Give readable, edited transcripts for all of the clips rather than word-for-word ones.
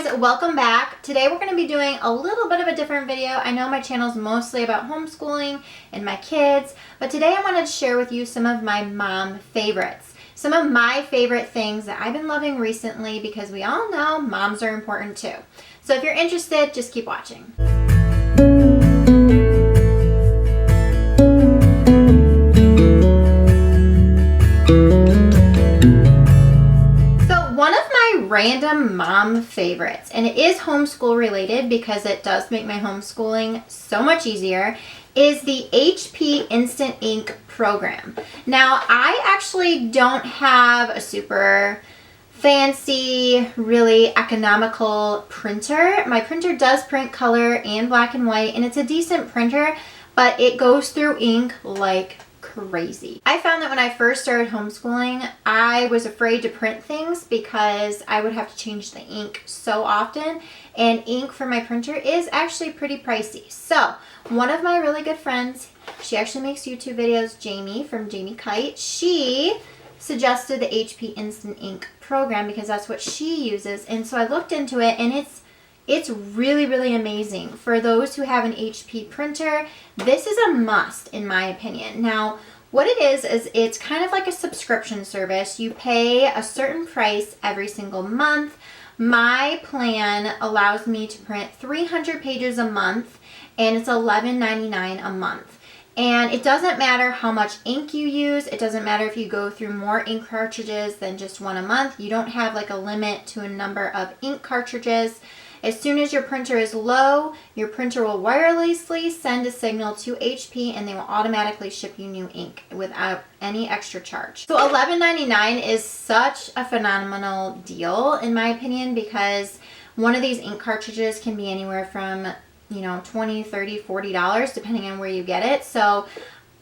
guys, welcome back. Today we're going to be doing a little bit of a different video. I know my channel is mostly about homeschooling and my kids, but today I wanted to share with you some of my mom favorites. Some of my favorite things that I've been loving recently, because we all know moms are important too. So if you're interested, just keep watching. Random mom favorites, and it is homeschool related because it does make my homeschooling so much easier, is the HP Instant Ink program. Now, I actually don't have a super fancy, really economical printer. My printer does print color and black and white, and it's a decent printer, but it goes through ink like crazy. I found that when I first started homeschooling, I was afraid to print things because I would have to change the ink so often, and ink for my printer is actually pretty pricey. So one of my really good friends, she actually makes YouTube videos, Jamie from Jamie Kite, she suggested the HP Instant Ink program because that's what she uses, and so I looked into it, and it's really, really amazing. For those who have an HP printer, this is a must in my opinion. Now, what it is it's kind of like a subscription service. You pay a certain price every single month. My plan allows me to print 300 pages a month, and it's $11.99 a month. And it doesn't matter how much ink you use. It doesn't matter if you go through more ink cartridges than just one a month. You don't have like a limit to a number of ink cartridges. As soon as your printer is low, your printer will wirelessly send a signal to HP, and they will automatically ship you new ink without any extra charge. So $11.99 is such a phenomenal deal in my opinion, because one of these ink cartridges can be anywhere from, you know, $20, $30, $40 depending on where you get it. So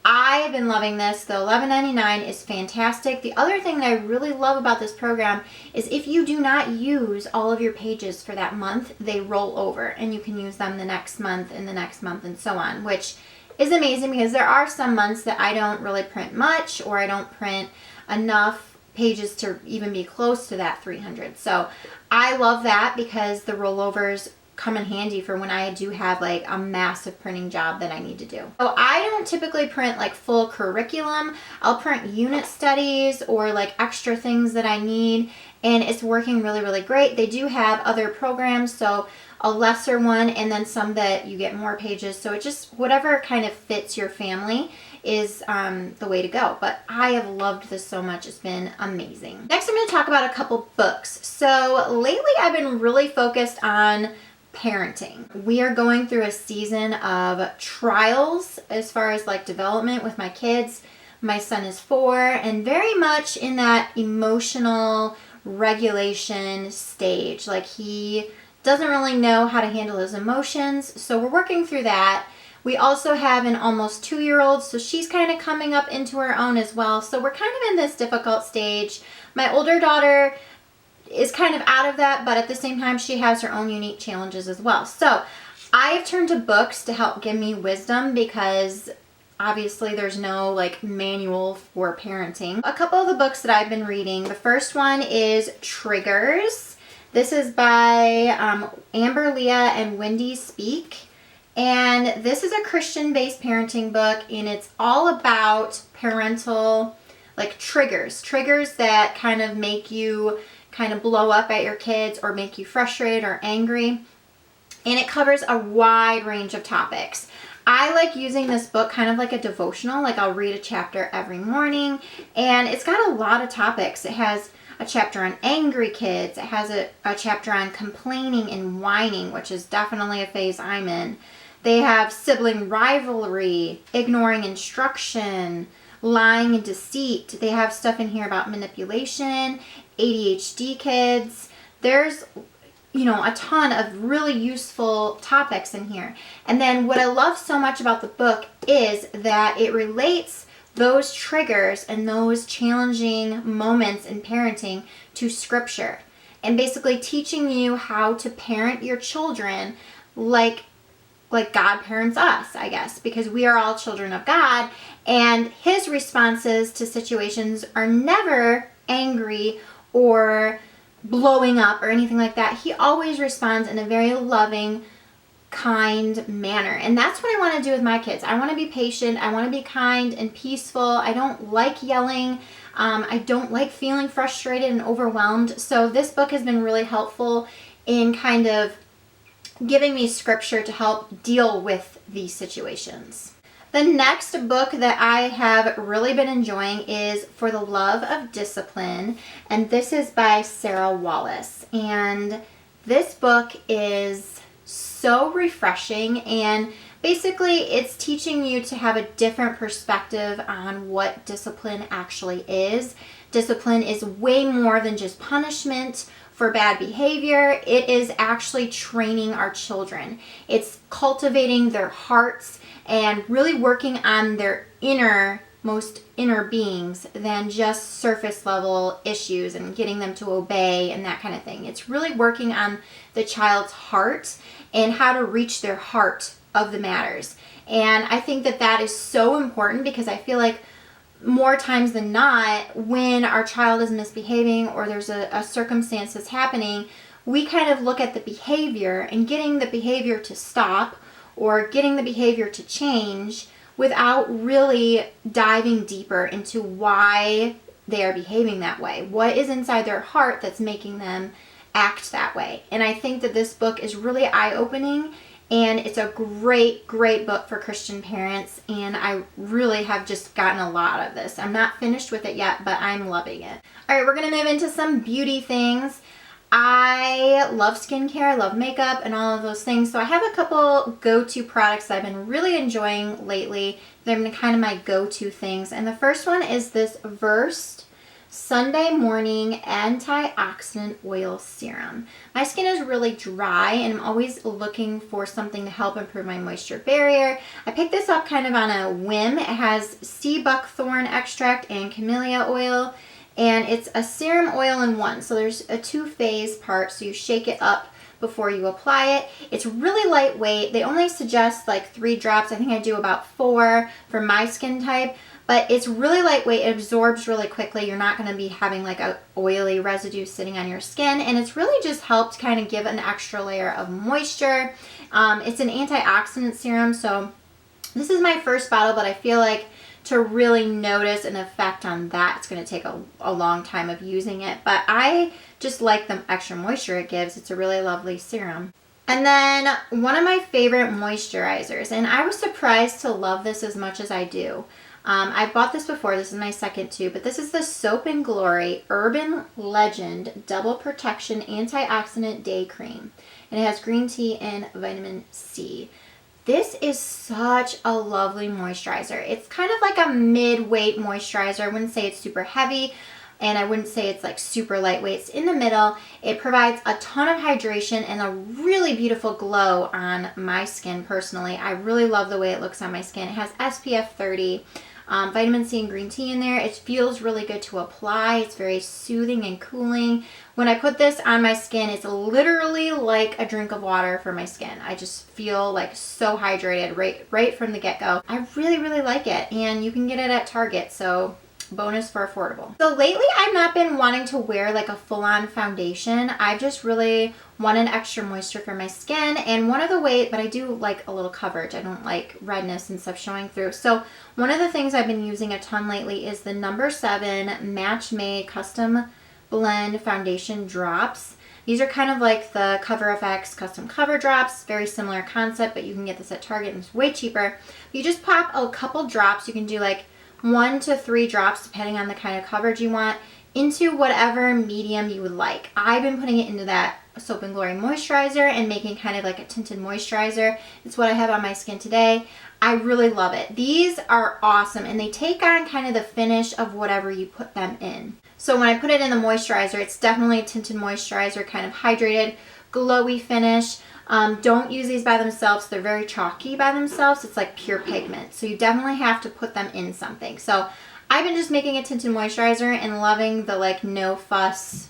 I've been loving this. The $11.99 is fantastic. The other thing that I really love about this program is if you do not use all of your pages for that month, they roll over and you can use them the next month and the next month and so on, which is amazing because there are some months that I don't really print much, or I don't print enough pages to even be close to that 300. So I love that because the rollovers come in handy for when I do have like a massive printing job that I need to do. So I don't typically print like full curriculum. I'll print unit studies or like extra things that I need, and it's working really, really great. They do have other programs, so a lesser one and then some that you get more pages. So it just, whatever kind of fits your family is the way to go. But I have loved this so much. It's been amazing. Next, I'm going to talk about a couple books. So lately I've been really focused on parenting. We are going through a season of trials as far as like development with my kids. My son is 4 and very much in that emotional regulation stage. Like, he doesn't really know how to handle his emotions, so we're working through that. We also have an almost 2-year-old, so she's kind of coming up into her own as well. So we're kind of in this difficult stage. My older daughter is kind of out of that, but at the same time she has her own unique challenges as well. So I've turned to books to help give me wisdom, because obviously there's no like manual for parenting. A couple of the books that I've been reading, the first one is Triggers. This is by Amber Leah and Wendy Speak, and this is a Christian-based parenting book, and it's all about parental like triggers that kind of make you kind of blow up at your kids or make you frustrated or angry. And it covers a wide range of topics. I like using this book kind of like a devotional. Like, I'll read a chapter every morning, and it's got a lot of topics. It has a chapter on angry kids. It has a chapter on complaining and whining, which is definitely a phase I'm in. They have sibling rivalry, ignoring instruction, lying and deceit. They have stuff in here about manipulation, ADHD kids. There's, you know, a ton of really useful topics in here. And then what I love so much about the book is that it relates those triggers and those challenging moments in parenting to scripture, and basically teaching you how to parent your children like God parents us, I guess, because we are all children of God, and his responses to situations are never angry or blowing up or anything like that. He always responds in a very loving, kind manner. And that's what I want to do with my kids. I want to be patient. I want to be kind and peaceful. I don't like yelling. I don't like feeling frustrated and overwhelmed. So this book has been really helpful in kind of giving me scripture to help deal with these situations. The next book that I have really been enjoying is For the Love of Discipline, and this is by Sarah Wallace. And this book is so refreshing, and basically it's teaching you to have a different perspective on what discipline actually is. Discipline is way more than just punishment for bad behavior. It is actually training our children. It's cultivating their hearts and really working on their most inner beings than just surface level issues and getting them to obey and that kind of thing. It's really working on the child's heart and how to reach their heart of the matters. And I think that that is so important, because I feel like more times than not, when our child is misbehaving or there's a circumstance that's happening, we kind of look at the behavior and getting the behavior to stop or getting the behavior to change without really diving deeper into why they are behaving that way. What is inside their heart that's making them act that way? And I think that this book is really eye-opening, and it's a great, great book for Christian parents, and I really have just gotten a lot of this. I'm not finished with it yet, but I'm loving it. All right, we're going to move into some beauty things. I love skincare, I love makeup and all of those things. So I have a couple go-to products that I've been really enjoying lately. They're kind of my go-to things. And the first one is this Versed Sunday Morning Antioxidant Oil Serum. My skin is really dry, and I'm always looking for something to help improve my moisture barrier. I picked this up kind of on a whim. It has sea buckthorn extract and camellia oil. And it's a serum oil in one. So there's a 2-phase part, so you shake it up before you apply it. It's really lightweight. They only suggest like 3 drops. I think I do about 4 for my skin type. But it's really lightweight. It absorbs really quickly. You're not going to be having like a oily residue sitting on your skin. And it's really just helped kind of give an extra layer of moisture. It's an antioxidant serum. So this is my first bottle, but I feel like to really notice an effect on that, it's going to take a long time of using it. But I just like the extra moisture it gives. It's a really lovely serum. And then one of my favorite moisturizers, and I was surprised to love this as much as I do. I bought this before. This is my second too, but this is the Soap and Glory Urban Legend Double Protection Antioxidant Day Cream. And it has green tea and vitamin C. This is such a lovely moisturizer. It's kind of like a mid-weight moisturizer. I wouldn't say it's super heavy, and I wouldn't say it's like super lightweight. It's in the middle. It provides a ton of hydration and a really beautiful glow on my skin personally. I really love the way it looks on my skin. It has SPF 30. Vitamin C and green tea in there. It feels really good to apply. It's very soothing and cooling. When I put this on my skin, it's literally like a drink of water for my skin. I just feel like so hydrated right from the get-go. I really, really like it, and you can get it at Target, so bonus for affordable. So lately I've not been wanting to wear like a full-on foundation. I just really wanted extra moisture for my skin, and one of the ways, but I do like a little coverage. I don't like redness and stuff showing through. So one of the things I've been using a ton lately is the No. 7 Match Made Custom Blend Foundation Drops. These are kind of like the Cover FX Custom Cover Drops, very similar concept, but you can get this at Target and it's way cheaper. You just pop a couple drops. You can do like 1 to 3 drops depending on the kind of coverage you want into whatever medium you would like. I've been putting it into that Soap and Glory moisturizer and making kind of like a tinted moisturizer. It's what I have on my skin today. I really love it. These are awesome, and they take on kind of the finish of whatever you put them in. So when I put it in the moisturizer, it's definitely a tinted moisturizer, kind of hydrated, glowy finish. Don't use these by themselves. They're very chalky by themselves. It's like pure pigment. So you definitely have to put them in something. So I've been just making a tinted moisturizer and loving the like no fuss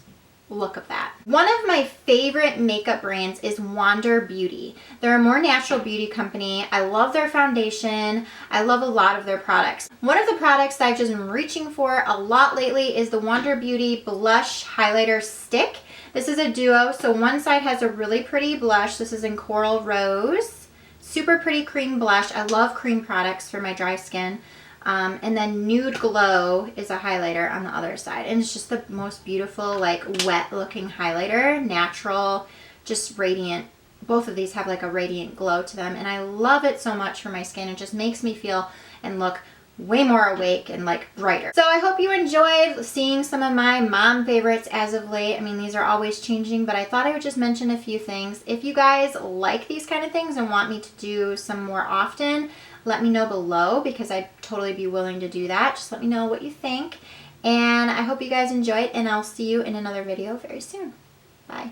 look of that. One of my favorite makeup brands is Wander Beauty. They're a more natural beauty company. I love their foundation. I love a lot of their products. One of the products that I've just been reaching for a lot lately is the Wander Beauty Blush Highlighter Stick. This is a duo, so one side has a really pretty blush. This is in Coral Rose. Super pretty cream blush. I love cream products for my dry skin. And then Nude Glow is a highlighter on the other side. And it's just the most beautiful, like, wet looking highlighter. Natural, just radiant. Both of these have like a radiant glow to them. And I love it so much for my skin. It just makes me feel and look way more awake and like brighter. So I hope you enjoyed seeing some of my mom favorites as of late. I mean, these are always changing, but I thought I would just mention a few things. If you guys like these kind of things and want me to do some more often, let me know below, because I'd totally be willing to do that. Just let me know what you think. And I hope you guys enjoyed, and I'll see you in another video very soon. Bye.